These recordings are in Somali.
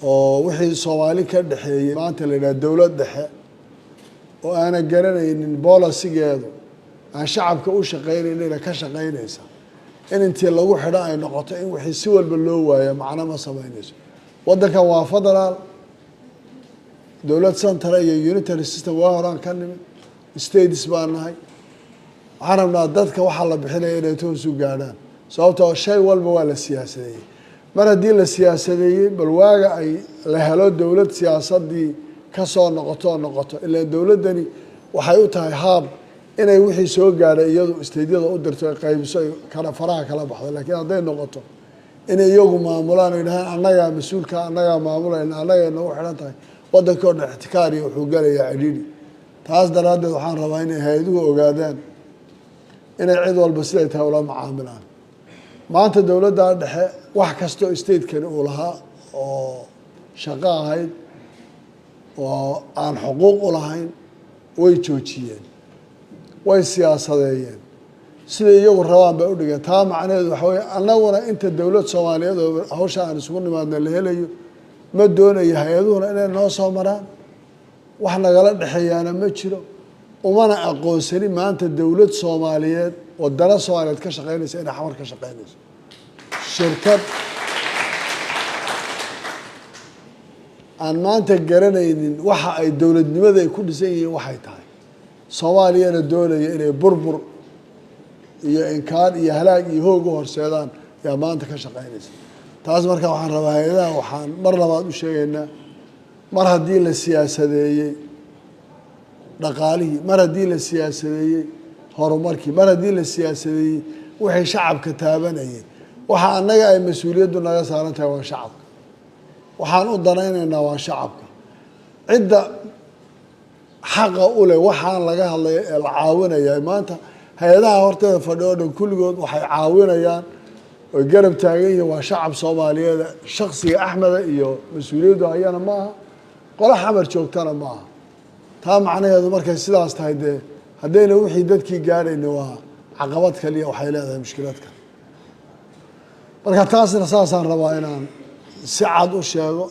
oo wixii Soomaali ka dhaxeeyay maanta la yiraahdo dawlad dhexe oo aan garanaynin policy-geedu aan shacabka u shaqeynayna ka shaqeynaysa in intii lagu xidho ay noqoto in wixii si walba loo waayo macna ma sameynayso wadankan waa federal dawlad central iyo unitary system waa horaan ka nimid states baan nahay waxaan rabnaa dadka waxa la bixinayo inay toos u gaadhaan sababtoo shay walba waa la siyaasadeeyay mar haddii la siyaasadeeyay bal waaga ay la helo dawlad siyaasadii ka soo noqoto ilaa dawladani waxay u tahay haab inay wixii soo gaaray iyadu isteedyada u dirto qaybiso kala faraha kala baxdo laakiin haday noqoto inay iyagu maamulaan oo yidhahdaan annaga mas'uulka annaga maamulayna annaga nagu xidhan tahay wadankoo dhan ixtikaar iyo wuxuu galayaa cidhiidhi taas daraaddeed waxaan rabaa inay hay-aduhu ogaadaan inay cid walba siday tahay ula macaamilaan maanta dawladda dhexe wax kastoo state-kani uu lahaa oo shaqo ahayd oo aan xuquuq u lahayn way joojiyeen way siyaasadeeyeen sida iyagu rabaan bay u dhigeen taa macnaheedu waxa weeye annaguna inta dawlad Soomaaliyeed oo hawsha aan isugu nimaadna la helayo ma doonayo hay-aduhuna inay noo soo maraan wax nagala dhexeeyaana ma jiro umana aqoonsanin maanta dawlad Soomaaliyeed oo dana Soomaaliyeed ka shaqeynaysa inay xamar ka shaqeynayso shirkad aan maanta garanaynin waxa ay dawladnimada ay ku dhisan yihiin waxay tahay Soomaaliyana doonaya inay burbur iyo inkaan iyo halaag iyo hoog u horseedaan yaa maanta ka shaqeynaysa taas marka waxaan rabaa hay'adaha waxaan mar labaad u sheegaynaa mar haddii la siyaasadeeyay dhaqaalihii mar haddii la siyaasadeeyay horumarkii mar haddii la siyaasadeeyay wixii shacabka taabanayay waxa annaga ay mas'uuliyaddu naga saaran tahay waa shacabka waxaan u danaynaynaa waa shacabka cidda xaqa u leh waxaan laga hadlayo ee la caawinayaa maanta hay-adaha horteeda fadhiyo dhan kulligood waxay caawinayaan oo garab taagan yihiin waa shacab Soomaaliyeed shakhsiga Axmeda iyo mas'uuliyaddu ayana ma aha qola xamar joogtana ma aha taa macnaheedu markay sidaas tahay dee haddayna wixii dadkii gaadhayna waa caqabad kaliya waxay leedahay mushkilad kale marka taasna saasaan rabaa inaan si cad u sheego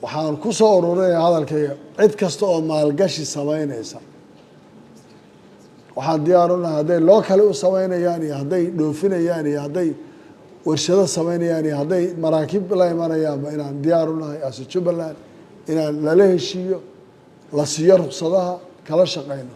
waxaan ku soo ururinayaa hadalkayga cid kasta oo maalgashi samaynaysa waxaan diyaar u nahay hadday loo kale u samaynayaan iyo hadday dhoofinayaan iyo hadday warshado samaynayaan iyo hadday maraakiib la imanayaanba inaan diyaar u nahay as Jubbaland inaan lala heshiiyo la siiyo ruqsadaha kala shaqeyno